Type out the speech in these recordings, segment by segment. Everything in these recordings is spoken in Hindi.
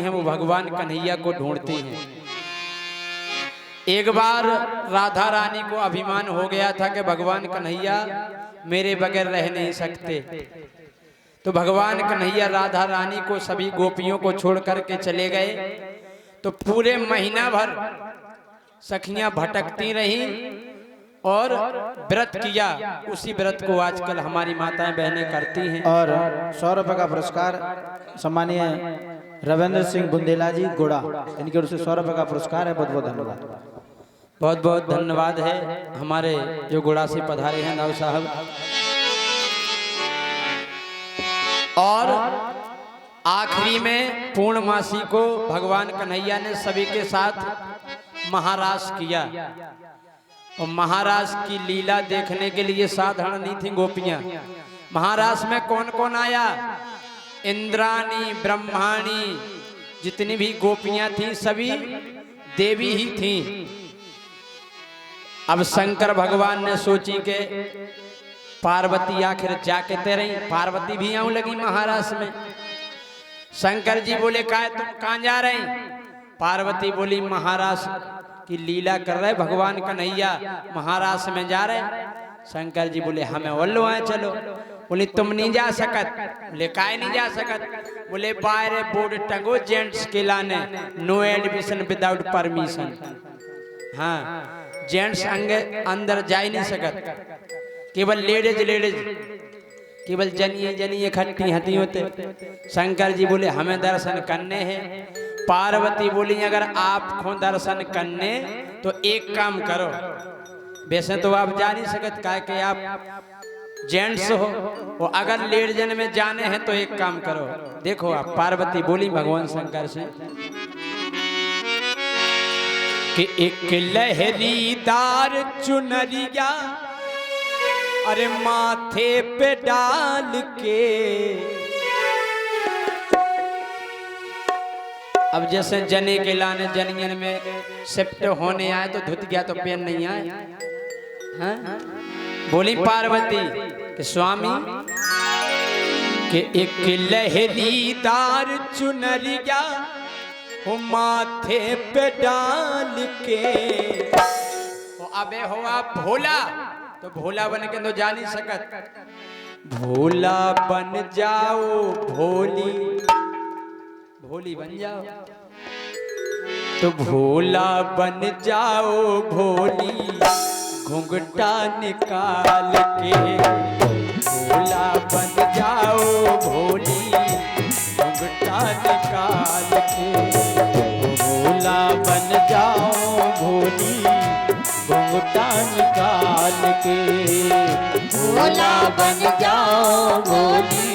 हैं वो भगवान कन्हैया को ढूंढती हैं। एक बार राधा रानी को अभिमान हो गया था कि भगवान कन्हैया मेरे बगैर रह नहीं सकते, तो भगवान कन्हैया राधा रानी को सभी गोपियों को छोड़ करके चले गए। तो पूरे महीना भर सखियां भटकती रहीं और व्रत किया। उसी व्रत को आजकल हमारी माताएं बहनें करती हैं। और 100 रुपए का पुरस्कार सम्मानीय रविंद्र सिंह बुंदेला जी गोड़ा, इनकी ओर से 100 रुपए का पुरस्कार है। बहुत बहुत धन्यवाद। बहुत बहुत धन्यवाद है हमारे जो गोड़ा से पधारे हैं नाव साहब। और आखिरी में पूर्णमासी को भगवान कन्हैया ने सभी के साथ महारास किया। और महारास की लीला देखने के लिए साधारण नहीं थी गोपियां। महारास में कौन कौन आया? इंद्राणी, ब्रह्माणी, जितनी भी गोपियां थी सभी देवी ही थी। अब शंकर भगवान ने सोची के पार्वती आखिर जाके तेरे, पार्वती भी आऊं लगी महारास में। शंकर जी बोले काय तुम कहां जा रहे? पार्वती बोली महारास की लीला कर रहे भगवान कन्हैया, महारास में जा रहे। शंकर जी बोले हमें ओल्लो आए चलो। बोले तुम नहीं जा सकत। बोले काय नहीं जा सकत? बोले बाहर बोर्ड टंगो जेंट्स के लाने, नो एडमिशन विदाउट परमिशन। हाँ, जेंट्स अंदर जा ही नहीं सकत, केवल लेडीज लेडीज, केवल जनिए जनिए खट्टी हती होते। शंकर जी बोले हमें दर्शन करने हैं। पार्वती बोली अगर आपको दर्शन करने तो एक काम करो, वैसे तो आप जा नहीं सकते क्या कि आप जेंट्स हो, और अगर लेडीजन में जाने हैं तो एक काम करो। देखो आप, पार्वती बोली भगवान शंकर से कि एक लहरीदार चुनरिया अरे माथे पे डाल के। अब जैसे जने के लाने जनियन में शिफ्ट होने आए तो धुत गया तो पेन नहीं आए। हाँ? बोली पार्वती कि स्वामी कि एक लहरीदार चुनरिया हो माथे पे डाल के। तो अबे हो आप भोला, तो भोला बन के तो जा नहीं सकत। भोला बन जाओ भोली, भोली बन जाओ। तो भोला बन जाओ भोली घुंघटा निकाल के। भोला बन जाओ भोली घुंघटा निकाल के। भोला बन जाओ भोली घुंघटा निकाल के। भोला बन जाओ भोली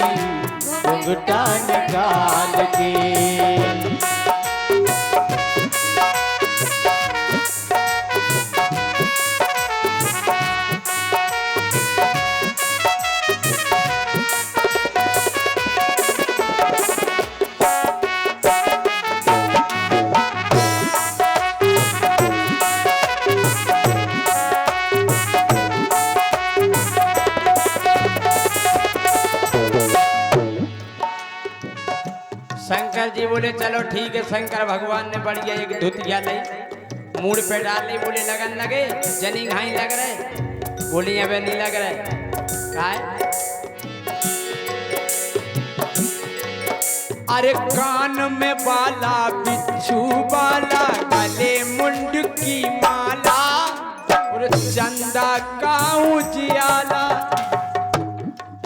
घुंघटा निकाल के। शंकर जी बोले चलो ठीक है। शंकर भगवान ने बढ़िया एक धुतिया ली, मूड पे डाल ली। बोले लगन लगे जनी घाई लग रहे? बोली अबे नहीं लग रहे। काय? अरे कान में बाला बिच्छू बाला, गले मुंड की माला, और चंदा का उजियाला।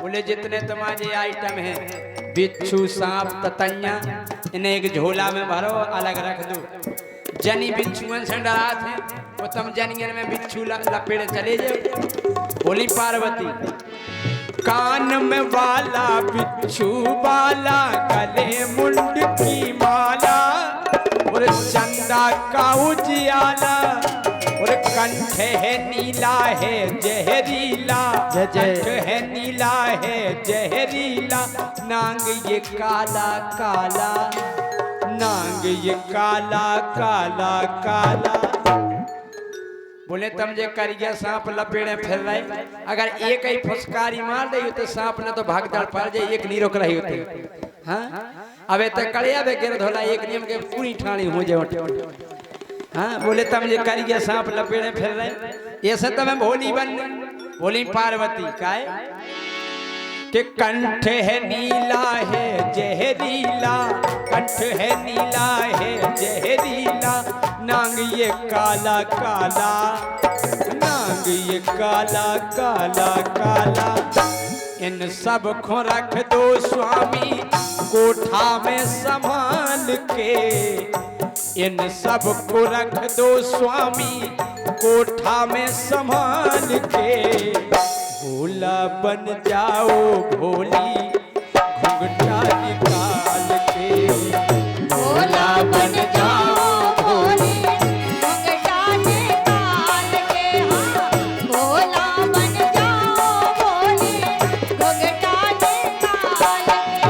बोले जितने तुम्हारे आइटम हैं बिच्छू सांप ततैया, इन्हें एक झोला में भरो अलग रख दो। जनी बिच्छुअन से डरा थे वो तुम जनियन में बिच्छू लपेड़े चले जाओ। बोली पार्वती कान में वाला बिच्छू बाला, गले मुंड की माला, और चंदा का उजियाला, और कंठ है नीला है जहरीला, कंठ है नीला है जहरीला, नांग ये काला काला, नांग ये काला काला काला। बोले तुम जे करिया सांप लपेड़े फिर रहे, अगर एक ही फुसकारी मार दे तो सांप ने तो भाग दौड़ पड़ जाए, एक नहीं रोक रही होती। हाँ अबे तो कड़िया बे गिर धोला एक नियम के पूरी ठाणी हो जाए। हाँ बोले तब ये करिए सांप लपेड़े फिर रहे ऐसे तो मैं भोली बन बोली पार्वती काय कि कंठ है नीला है जहरीला, कंठ है नीला है जहरीला, नांग ये काला काला, नांग ये काला काला काला। इन सब को रख दो स्वामी कोठा में संभाल के, इन सब को रख दो स्वामी कोठा में संभाल के। भोला बन जाओ भोली घुंघटा निकाल के, भोला बन जाओ भोली घुंघटा निकाल के। हाँ भोला बन जाओ भोली घुंघटा निकाल के।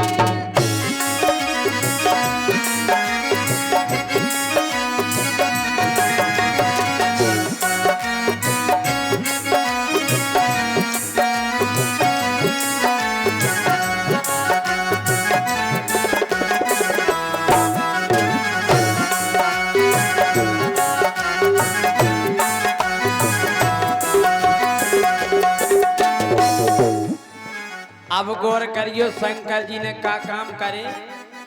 अब गौर करियो शंकर जी ने का काम करे।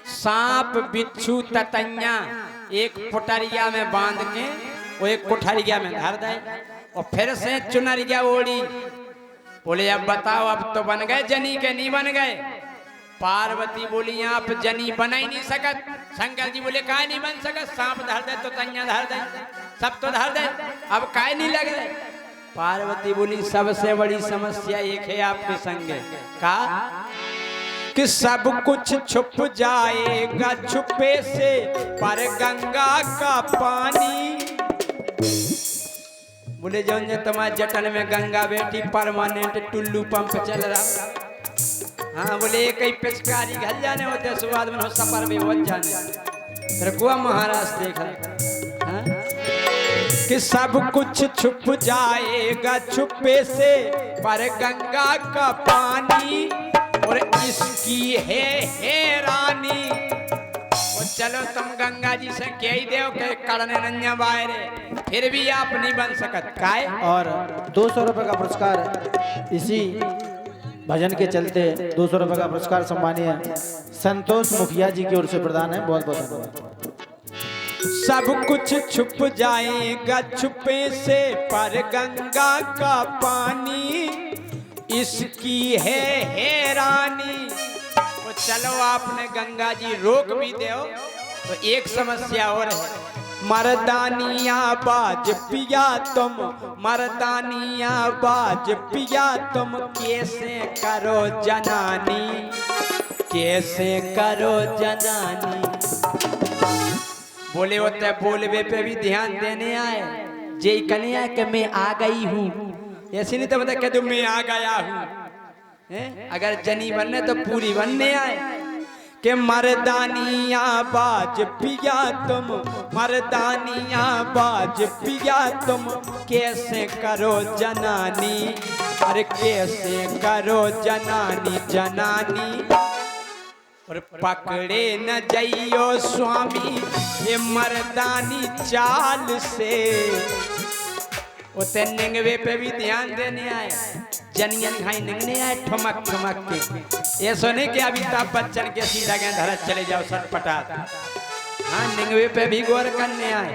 सांप बिच्छू ततैया एक पुटरिया में बांध के वो एक कोठरिया में धर दे और फिर से चुनरिया ओढ़ी। बोले अब बताओ अब तो बन गए जनी के नहीं बन गए। पार्वती बोली आप जनी बना ही नहीं सकत। शंकर जी बोले काय नहीं बन सकत, सांप धर दे तो तैया धर दे सब तो धर दे, अब काय नहीं लग रहे। पार्वती बोली सबसे बड़ी समस्या एक है आपके संग का कि सब कुछ छुप जाएगा छुपे से पर गंगा का पानी। बोले जो तुम्हारे जटन में गंगा बेटी परमानेंट टुल्लू पंप चल रहा। हाँ बोले एक ही पिचकारी घल जाने होते सुवाद में हो सफर में हो जाने फिर कुआ महाराज देख हाँ? कि सब कुछ छुप जाएगा छुपे से पर गंगा का पानी और इसकी है रानी। और चलो तुम गंगा जी से कह ही दो के करने नन्या बाहरे फिर भी आप नहीं बन सकत काय। और 200 रुपए का पुरस्कार इसी भजन के चलते 200 रुपए का पुरस्कार सम्मानीय संतोष मुखिया जी की ओर से प्रदान है। बहुत बहुत धन्यवाद। सब कुछ छुप जाएगा छुपे से पर गंगा का पानी इसकी है रानी। तो चलो आपने गंगा जी रोक भी दो तो एक समस्या और है। मर्दानिया बाज पिया तुम, मर्दानिया बाज पिया तुम कैसे करो जनानी, कैसे करो जनानी। बोले होते बोलवे पे भी ध्यान देने आए। जे कन्या के मैं आ गई हूँ ऐसे नहीं तो बता कह दो मैं आ गया हूँ। अगर जनी बनने तो पूरी बनने आए कि मर्दानिया बाज पिया तुम, मर्दानिया बाज पिया तुम कैसे करो जनानी, अरे कैसे करो जनानी जनानी। और पकड़े न जाइयो स्वामी ये मर्दानी चाल से। उते निंगवे पे भी ध्यान देने आए। जनियन खाई निंगने आए ठमक ठमक के। ये सुने कि अमिताभ बच्चन के सीधा गए धरा चले जाओ सटपटा। हाँ निंगवे पे भी गौर करने आए।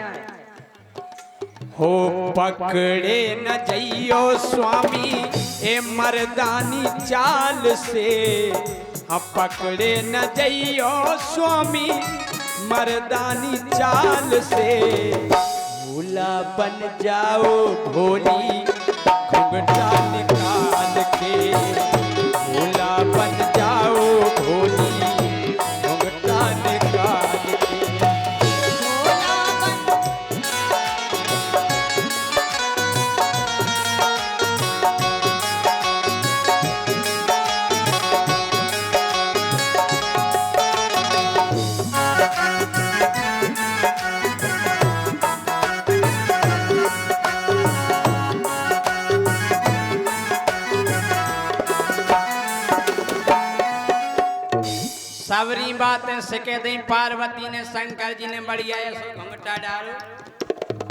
हो पकड़े न जाइयो स्वामी ए मर्दानी चाल से, हाँ पकड़े न जाइयो स्वामी मर्दानी चाल से। भोला बन जाओ भोली घुंघटा निकाल के, भोला बन जाओ भोली घुंघटा निकाल के। अवरी बातें सिके दी पार्वती ने, शंकर जी ने बढ़िया ऐसो घूंघटा डालो।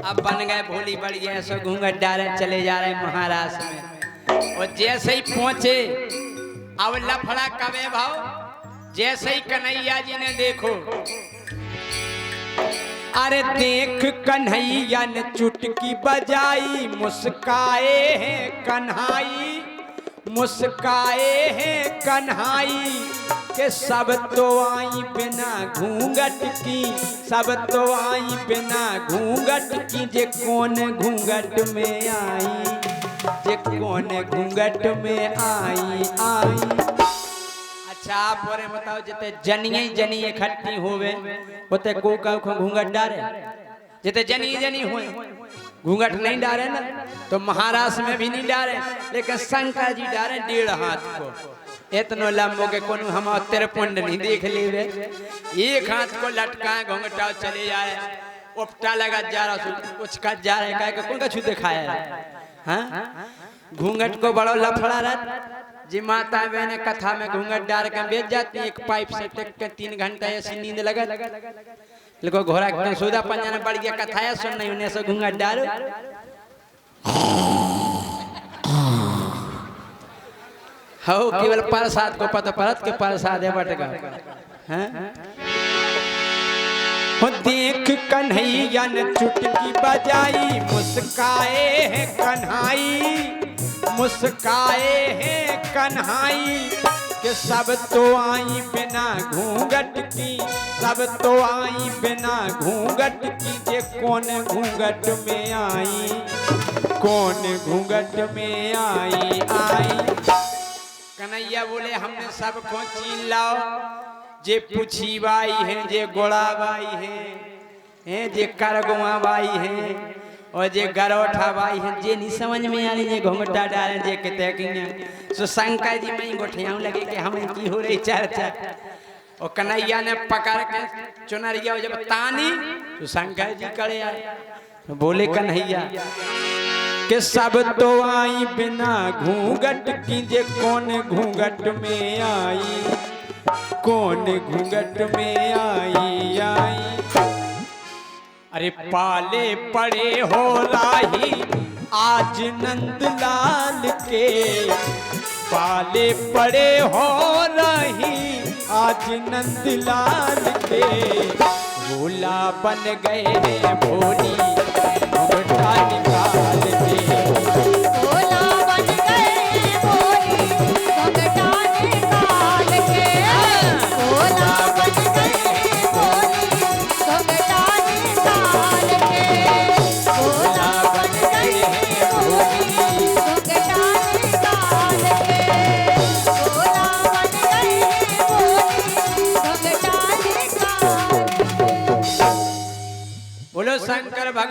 अब बन गए भोली बढ़िया ऐसो घूंघट डाले चले जा रहे महाराष्ट्र में। और जैसे ही पहुंचे अब लफड़ा कवे भाव, जैसे ही कन्हैया जी ने देखो, अरे देख कन्हैया ने चुटकी बजाई, मुस्काए हैं कन्हाई, मुस्काए हैं कन्हाई के सब तो आई बिना घूंघट की, सब तो आई बिना घूंघट की, जे कौन घूंघट में आई, जे कौन घूंघट में आई। अच्छा आप बोरे बताओ, जिते जनिए जनी इकट्ठी होवे होते को घूंघट डारे, जिते जनी जनी हुए घूंघट नहीं डारे ना, तो महाराष्ट्र में भी नहीं डारे, लेकिन शंकर जी डारे 1.5 हाथ को। इतनो लंबो के कोनो हम तेरे पुंड नहीं देख लेवे, एक हाथ को लटकाए घूंघटा चले जाए, उपटा लगा जा रहा कुछ कट जा रहा है, कौन का छू दिखाया है। हाँ घूंघट को बड़ो लफड़ा रहा जी, माता बहने कथा में घूंघट डाल कर बेच जाती, एक पाइप से टेक के 3 घंटा ऐसी नींद लगा। लेकिन घोड़ा एकदम सोदा पंजा ने बढ़ गया, कथा है सुन नहीं उन्हें से घूंघट डालो। हो केवल प्रसाद को पता परत के प्रसाद है बटगा। देख कन्हैया ने चुटकी बजाई, मुस्काए हैं कन्हाई, मुस्काए हैं कन्हाई के सब तो आई बिना घूंघट की, सब तो आई बिना घूंघट की, जे कौन घूंघट में आई, कौन घूंघट में आई। कन्हैया बोले हमने सबको चीन लाओ, जे पुछी बाई है, जे गोड़ा बाई है, जे करगुआ बाई है, और जे गरोठा बाई है, जे नहीं समझ में आ रही, जे घूंघटा डाले, जे कहते कि सो शंकर जी में गोठियाँ लगे कि हमें की हो रही चर्चा। और कन्हैया ने पकड़ के चुनरिया जब तानी तो शंकर जी करे आए, तो बोले कन्हैया कि सब तो आई बिना घूंघट की, जे कौन घूंघट में आई, कौन घूंघट में आई। अरे पाले पड़े हो राही आज नंदलाल के, पाले पड़े हो राही आज नंदलाल के, भोला बन गए हैं भोली घूंघटा निकाल के, भोला बन गए भोली घूंघटा निकाल के, भोला बन गए भोली घूंघटा निकाल के, भोला बन गए भोली घूंघटा निकाल के, भोला बन गए भोली घूंघटा निकाल के। बोलो शंकर भगवान।